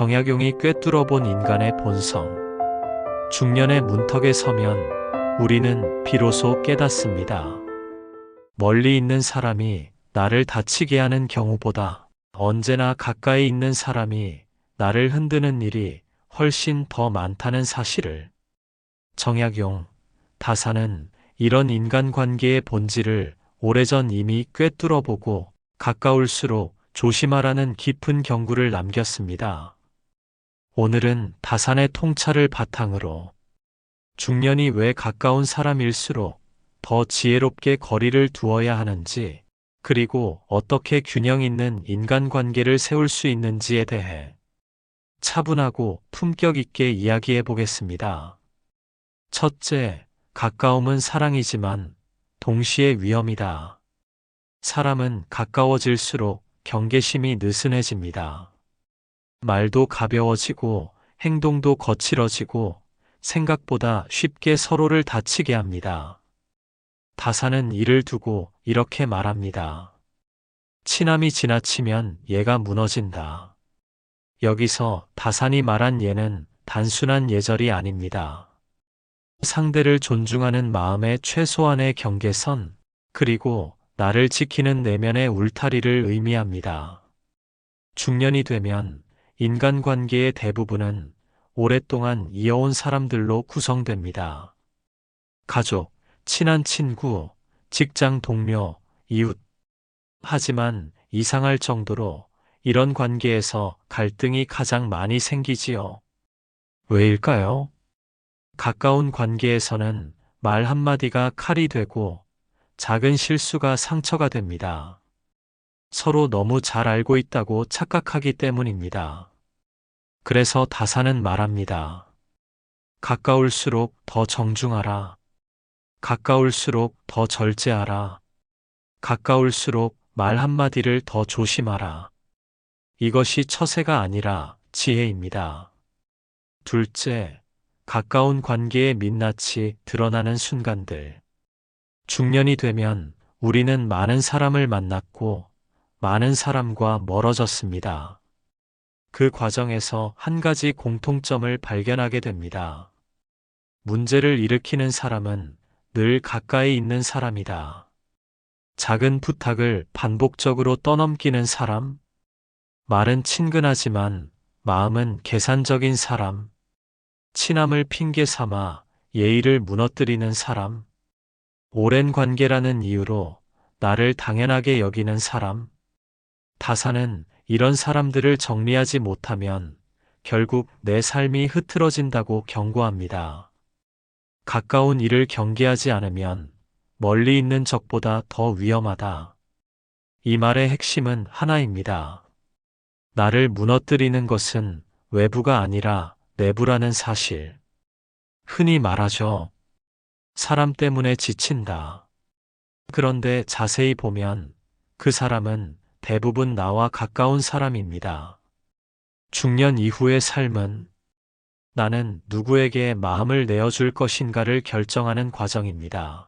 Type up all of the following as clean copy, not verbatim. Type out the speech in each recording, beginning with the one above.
정약용이 꿰뚫어본 인간의 본성. 중년의 문턱에 서면 우리는 비로소 깨닫습니다. 멀리 있는 사람이 나를 다치게 하는 경우보다 언제나 가까이 있는 사람이 나를 흔드는 일이 훨씬 더 많다는 사실을. 정약용, 다사는 이런 인간관계의 본질을 오래전 이미 꿰뚫어보고 가까울수록 조심하라는 깊은 경고를 남겼습니다. 오늘은 다산의 통찰을 바탕으로 중년이 왜 가까운 사람일수록 더 지혜롭게 거리를 두어야 하는지, 그리고 어떻게 균형 있는 인간관계를 세울 수 있는지에 대해 차분하고 품격 있게 이야기해 보겠습니다. 첫째, 가까움은 사랑이지만 동시에 위험이다. 사람은 가까워질수록 경계심이 느슨해집니다. 말도 가벼워지고 행동도 거칠어지고 생각보다 쉽게 서로를 다치게 합니다. 다사는 이를 두고 이렇게 말합니다. 친함이 지나치면 얘가 무너진다. 여기서 다산이 말한 얘는 단순한 예절이 아닙니다. 상대를 존중하는 마음의 최소한의 경계선, 그리고 나를 지키는 내면의 울타리를 의미합니다. 중년이 되면 인간관계의 대부분은 오랫동안 이어온 사람들로 구성됩니다. 가족, 친한 친구, 직장 동료, 이웃. 하지만 이상할 정도로 이런 관계에서 갈등이 가장 많이 생기지요. 왜일까요? 가까운 관계에서는 말 한마디가 칼이 되고 작은 실수가 상처가 됩니다. 서로 너무 잘 알고 있다고 착각하기 때문입니다. 그래서 다사는 말합니다. 가까울수록 더 정중하라. 가까울수록 더 절제하라. 가까울수록 말 한마디를 더 조심하라. 이것이 처세가 아니라 지혜입니다. 둘째, 가까운 관계의 민낯이 드러나는 순간들. 중년이 되면 우리는 많은 사람을 만났고 많은 사람과 멀어졌습니다. 그 과정에서 한 가지 공통점을 발견하게 됩니다. 문제를 일으키는 사람은 늘 가까이 있는 사람이다. 작은 부탁을 반복적으로 떠넘기는 사람, 말은 친근하지만 마음은 계산적인 사람, 친함을 핑계 삼아 예의를 무너뜨리는 사람, 오랜 관계라는 이유로 나를 당연하게 여기는 사람. 다사는 이런 사람들을 정리하지 못하면 결국 내 삶이 흐트러진다고 경고합니다. 가까운 이를 경계하지 않으면 멀리 있는 적보다 더 위험하다. 이 말의 핵심은 하나입니다. 나를 무너뜨리는 것은 외부가 아니라 내부라는 사실. 흔히 말하죠. 사람 때문에 지친다. 그런데 자세히 보면 그 사람은 대부분 나와 가까운 사람입니다. 중년 이후의 삶은 나는 누구에게 마음을 내어줄 것인가를 결정하는 과정입니다.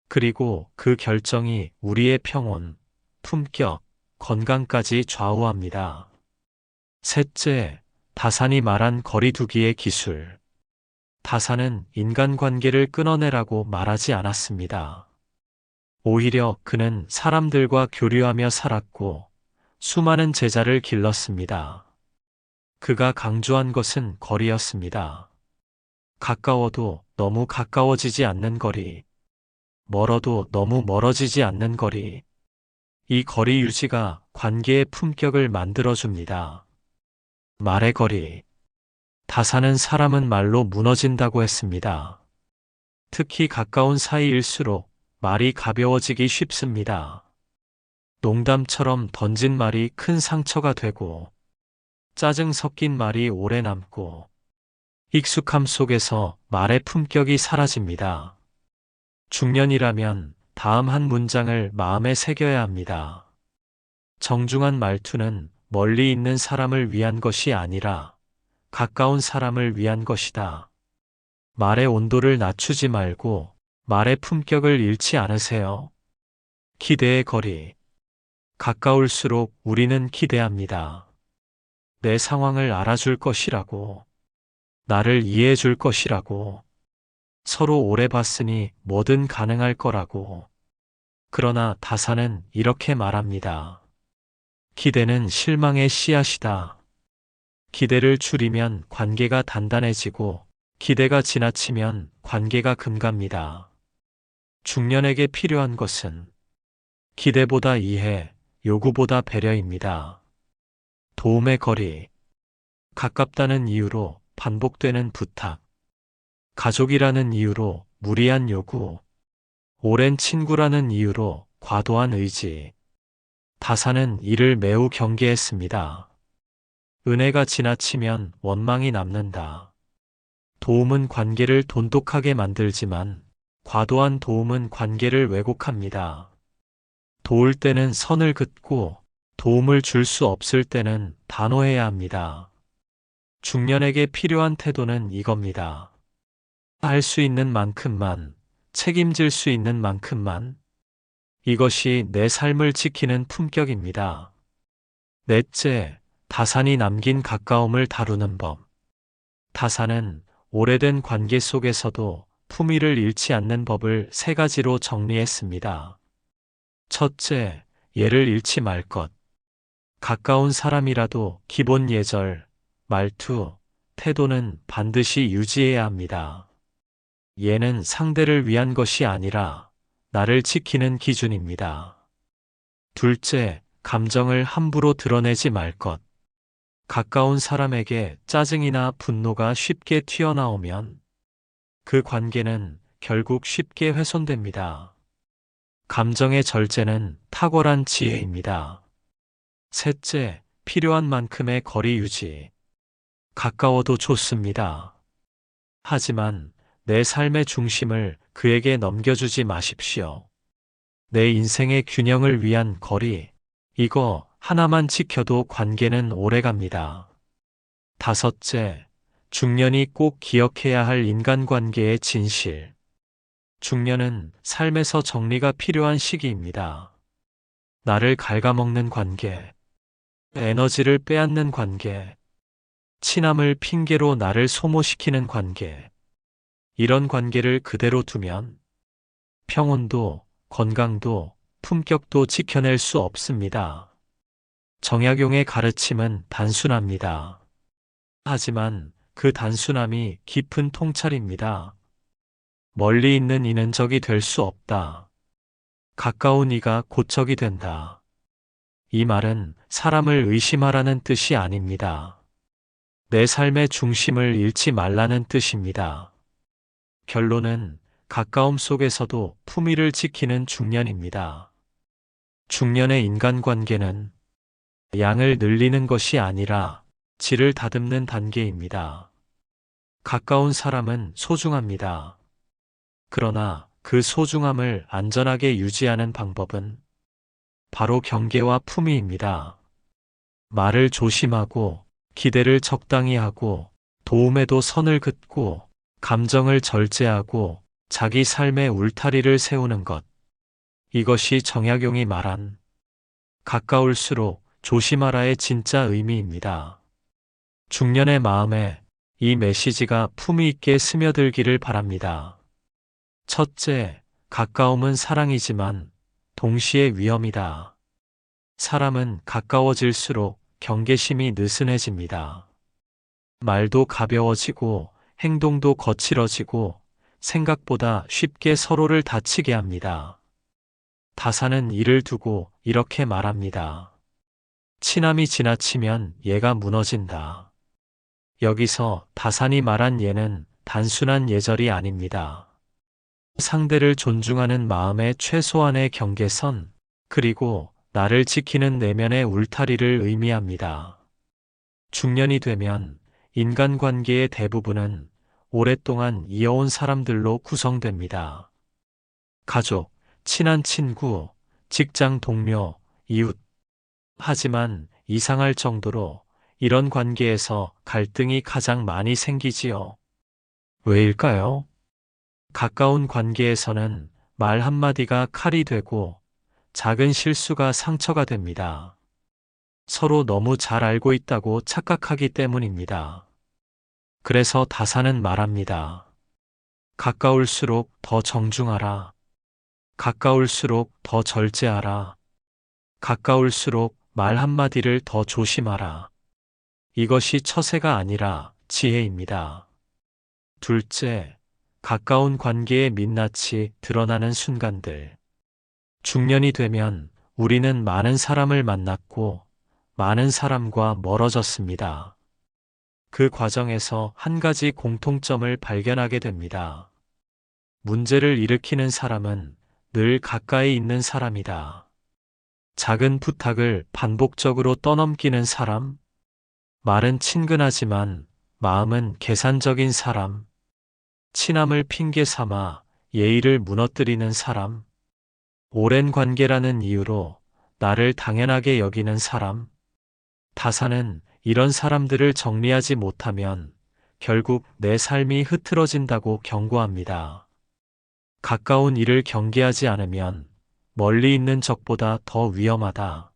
그리고 그 결정이 우리의 평온, 품격, 건강까지 좌우합니다. 셋째, 다산이 말한 거리두기의 기술. 다산은 인간관계를 끊어내라고 말하지 않았습니다. 오히려 그는 사람들과 교류하며 살았고 수많은 제자를 길렀습니다. 그가 강조한 것은 거리였습니다. 가까워도 너무 가까워지지 않는 거리, 멀어도 너무 멀어지지 않는 거리. 이 거리 유지가 관계의 품격을 만들어줍니다. 말의 거리. 다사는 사람은 말로 무너진다고 했습니다. 특히 가까운 사이일수록 말이 가벼워지기 쉽습니다. 농담처럼 던진 말이 큰 상처가 되고 짜증 섞인 말이 오래 남고 익숙함 속에서 말의 품격이 사라집니다. 중년이라면 다음 한 문장을 마음에 새겨야 합니다. 정중한 말투는 멀리 있는 사람을 위한 것이 아니라 가까운 사람을 위한 것이다. 말의 온도를 낮추지 말고 말의 품격을 잃지 않으세요. 기대의 거리. 가까울수록 우리는 기대합니다. 내 상황을 알아줄 것이라고, 나를 이해해 줄 것이라고, 서로 오래 봤으니 뭐든 가능할 거라고. 그러나 다사는 이렇게 말합니다. 기대는 실망의 씨앗이다. 기대를 줄이면 관계가 단단해지고 기대가 지나치면 관계가 금갑니다. 중년에게 필요한 것은 기대보다 이해, 요구보다 배려입니다. 도움의 거리, 가깝다는 이유로 반복되는 부탁, 가족이라는 이유로 무리한 요구, 오랜 친구라는 이유로 과도한 의지. 다사는 이를 매우 경계했습니다. 은혜가 지나치면 원망이 남는다. 도움은 관계를 돈독하게 만들지만 과도한 도움은 관계를 왜곡합니다. 도울 때는 선을 긋고 도움을 줄 수 없을 때는 단호해야 합니다. 중년에게 필요한 태도는 이겁니다. 할 수 있는 만큼만, 책임질 수 있는 만큼만. 이것이 내 삶을 지키는 품격입니다. 넷째, 다산이 남긴 가까움을 다루는 법. 다산은 오래된 관계 속에서도 품위를 잃지 않는 법을 세 가지로 정리했습니다. 첫째, 예를 잃지 말 것. 가까운 사람이라도 기본 예절, 말투, 태도는 반드시 유지해야 합니다. 예는 상대를 위한 것이 아니라 나를 지키는 기준입니다. 둘째, 감정을 함부로 드러내지 말 것. 가까운 사람에게 짜증이나 분노가 쉽게 튀어나오면 그 관계는 결국 쉽게 훼손됩니다. 감정의 절제는 탁월한 지혜입니다. 셋째, 필요한 만큼의 거리 유지. 가까워도 좋습니다. 하지만 내 삶의 중심을 그에게 넘겨주지 마십시오. 내 인생의 균형을 위한 거리, 이거 하나만 지켜도 관계는 오래갑니다. 다섯째, 중년이 꼭 기억해야 할 인간관계의 진실. 중년은 삶에서 정리가 필요한 시기입니다. 나를 갉아먹는 관계, 에너지를 빼앗는 관계, 친함을 핑계로 나를 소모시키는 관계. 이런 관계를 그대로 두면 평온도, 건강도, 품격도 지켜낼 수 없습니다. 정약용의 가르침은 단순합니다. 하지만 그 단순함이 깊은 통찰입니다. 멀리 있는 이는 적이 될 수 없다. 가까운 이가 곧 적이 된다. 이 말은 사람을 의심하라는 뜻이 아닙니다. 내 삶의 중심을 잃지 말라는 뜻입니다. 결론은 가까움 속에서도 품위를 지키는 중년입니다. 중년의 인간관계는 양을 늘리는 것이 아니라 질을 다듬는 단계입니다. 가까운 사람은 소중합니다. 그러나 그 소중함을 안전하게 유지하는 방법은 바로 경계와 품위입니다. 말을 조심하고 기대를 적당히 하고 도움에도 선을 긋고 감정을 절제하고 자기 삶의 울타리를 세우는 것. 이것이 정약용이 말한 가까울수록 조심하라의 진짜 의미입니다. 중년의 마음에 이 메시지가 품위 있게 스며들기를 바랍니다. 첫째, 가까움은 사랑이지만 동시에 위험이다. 사람은 가까워질수록 경계심이 느슨해집니다. 말도 가벼워지고 행동도 거칠어지고 생각보다 쉽게 서로를 다치게 합니다. 다사는 이를 두고 이렇게 말합니다. 친함이 지나치면 예가 무너진다. 여기서 다산이 말한 예는 단순한 예절이 아닙니다. 상대를 존중하는 마음의 최소한의 경계선, 그리고 나를 지키는 내면의 울타리를 의미합니다. 중년이 되면 인간관계의 대부분은 오랫동안 이어온 사람들로 구성됩니다. 가족, 친한 친구, 직장 동료, 이웃. 하지만 이상할 정도로 이런 관계에서 갈등이 가장 많이 생기지요. 왜일까요? 가까운 관계에서는 말 한마디가 칼이 되고 작은 실수가 상처가 됩니다. 서로 너무 잘 알고 있다고 착각하기 때문입니다. 그래서 다사는 말합니다. 가까울수록 더 정중하라. 가까울수록 더 절제하라. 가까울수록 말 한마디를 더 조심하라. 이것이 처세가 아니라 지혜입니다. 둘째, 가까운 관계의 민낯이 드러나는 순간들. 중년이 되면 우리는 많은 사람을 만났고 많은 사람과 멀어졌습니다. 그 과정에서 한 가지 공통점을 발견하게 됩니다. 문제를 일으키는 사람은 늘 가까이 있는 사람이다. 작은 부탁을 반복적으로 떠넘기는 사람, 말은 친근하지만 마음은 계산적인 사람, 친함을 핑계 삼아 예의를 무너뜨리는 사람, 오랜 관계라는 이유로 나를 당연하게 여기는 사람, 다사는 이런 사람들을 정리하지 못하면 결국 내 삶이 흐트러진다고 경고합니다. 가까운 이를 경계하지 않으면 멀리 있는 적보다 더 위험하다.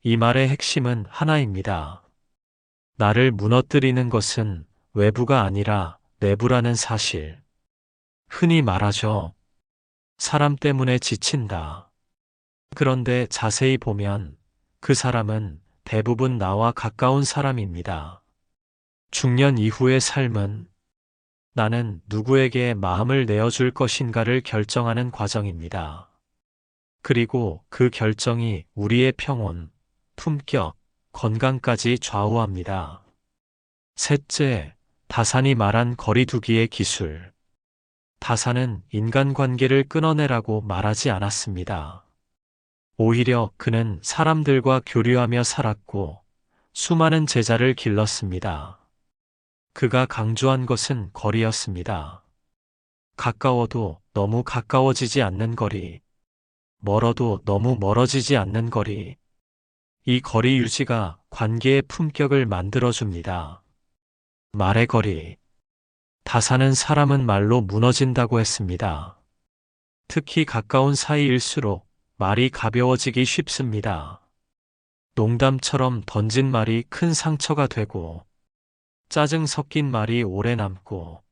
이 말의 핵심은 하나입니다. 나를 무너뜨리는 것은 외부가 아니라 내부라는 사실. 흔히 말하죠. 사람 때문에 지친다. 그런데 자세히 보면 그 사람은 대부분 나와 가까운 사람입니다. 중년 이후의 삶은 나는 누구에게 마음을 내어줄 것인가를 결정하는 과정입니다. 그리고 그 결정이 우리의 평온, 품격, 건강까지 좌우합니다. 셋째, 다산이 말한 거리두기의 기술. 다산은 인간관계를 끊어내라고 말하지 않았습니다. 오히려 그는 사람들과 교류하며 살았고 수많은 제자를 길렀습니다. 그가 강조한 것은 거리였습니다. 가까워도 너무 가까워지지 않는 거리, 멀어도 너무 멀어지지 않는 거리. 이 거리 유지가 관계의 품격을 만들어줍니다. 말의 거리. 다사는 사람은 말로 무너진다고 했습니다. 특히 가까운 사이일수록 말이 가벼워지기 쉽습니다. 농담처럼 던진 말이 큰 상처가 되고 짜증 섞인 말이 오래 남고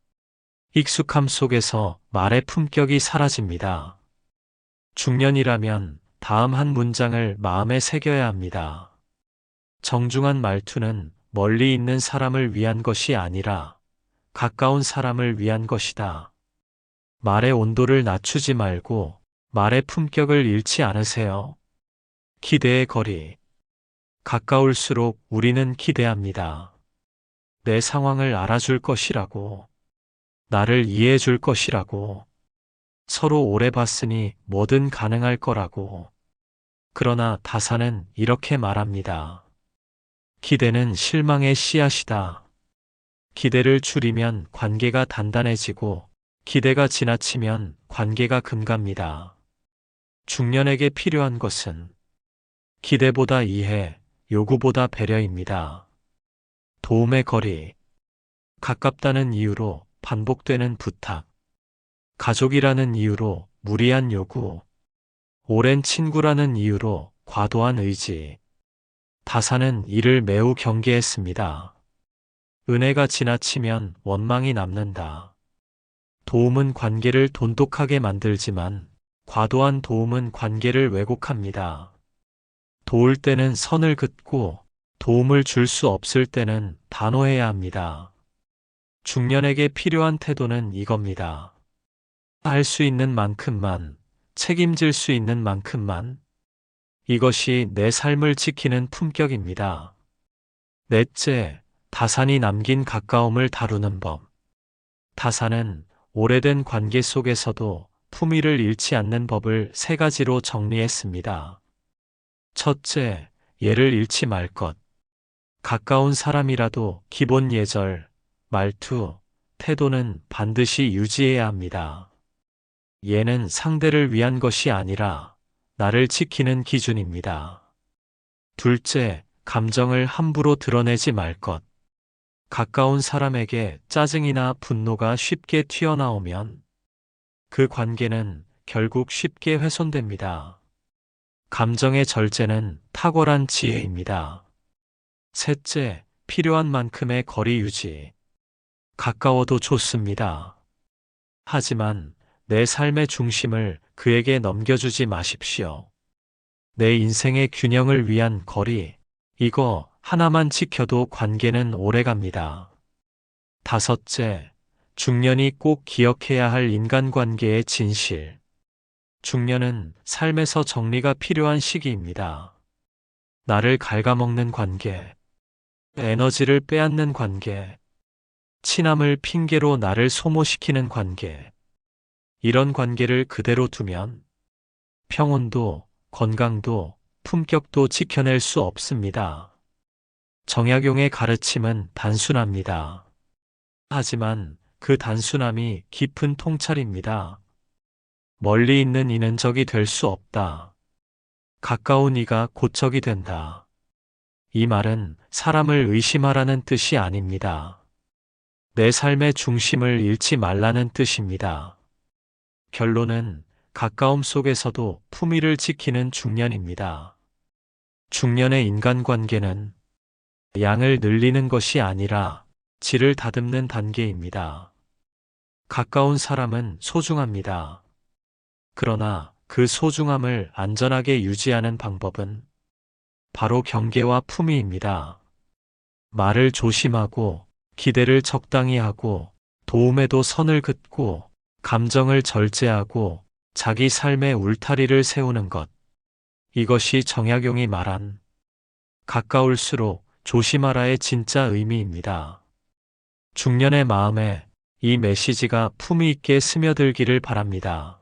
익숙함 속에서 말의 품격이 사라집니다. 중년이라면 다음 한 문장을 마음에 새겨야 합니다. 정중한 말투는 멀리 있는 사람을 위한 것이 아니라 가까운 사람을 위한 것이다. 말의 온도를 낮추지 말고 말의 품격을 잃지 않으세요. 기대의 거리. 가까울수록 우리는 기대합니다. 내 상황을 알아줄 것이라고, 나를 이해해 줄 것이라고, 서로 오래 봤으니 뭐든 가능할 거라고. 그러나 다사는 이렇게 말합니다. 기대는 실망의 씨앗이다. 기대를 줄이면 관계가 단단해지고 기대가 지나치면 관계가 금갑니다. 중년에게 필요한 것은 기대보다 이해, 요구보다 배려입니다. 도움의 거리. 가깝다는 이유로 반복되는 부탁. 가족이라는 이유로 무리한 요구. 오랜 친구라는 이유로 과도한 의지. 다사는 이를 매우 경계했습니다. 은혜가 지나치면 원망이 남는다. 도움은 관계를 돈독하게 만들지만 과도한 도움은 관계를 왜곡합니다. 도울 때는 선을 긋고 도움을 줄 수 없을 때는 단호해야 합니다. 중년에게 필요한 태도는 이겁니다. 할 수 있는 만큼만, 책임질 수 있는 만큼만. 이것이 내 삶을 지키는 품격입니다. 넷째, 다산이 남긴 가까움을 다루는 법. 다산은 오래된 관계 속에서도 품위를 잃지 않는 법을 세 가지로 정리했습니다. 첫째, 예를 잃지 말 것. 가까운 사람이라도 기본 예절, 말투, 태도는 반드시 유지해야 합니다. 예는 상대를 위한 것이 아니라 나를 지키는 기준입니다. 둘째, 감정을 함부로 드러내지 말 것. 가까운 사람에게 짜증이나 분노가 쉽게 튀어나오면 그 관계는 결국 쉽게 훼손됩니다. 감정의 절제는 탁월한 지혜입니다. 셋째, 필요한 만큼의 거리 유지. 가까워도 좋습니다. 하지만 내 삶의 중심을 그에게 넘겨주지 마십시오. 내 인생의 균형을 위한 거리, 이거 하나만 지켜도 관계는 오래갑니다. 다섯째, 중년이 꼭 기억해야 할 인간관계의 진실. 중년은 삶에서 정리가 필요한 시기입니다. 나를 갉아먹는 관계, 에너지를 빼앗는 관계, 친함을 핑계로 나를 소모시키는 관계. 이런 관계를 그대로 두면 평온도, 건강도, 품격도 지켜낼 수 없습니다. 정약용의 가르침은 단순합니다. 하지만 그 단순함이 깊은 통찰입니다. 멀리 있는 이는 적이 될 수 없다. 가까운 이가 곧 적이 된다. 이 말은 사람을 의심하라는 뜻이 아닙니다. 내 삶의 중심을 잃지 말라는 뜻입니다. 결론은 가까움 속에서도 품위를 지키는 중년입니다. 중년의 인간관계는 양을 늘리는 것이 아니라 질을 다듬는 단계입니다. 가까운 사람은 소중합니다. 그러나 그 소중함을 안전하게 유지하는 방법은 바로 경계와 품위입니다. 말을 조심하고, 기대를 적당히 하고, 도움에도 선을 긋고, 감정을 절제하고, 자기 삶의 울타리를 세우는 것. 이것이 정약용이 말한 가까울수록 조심하라의 진짜 의미입니다. 중년의 마음에 이 메시지가 품위 있게 스며들기를 바랍니다.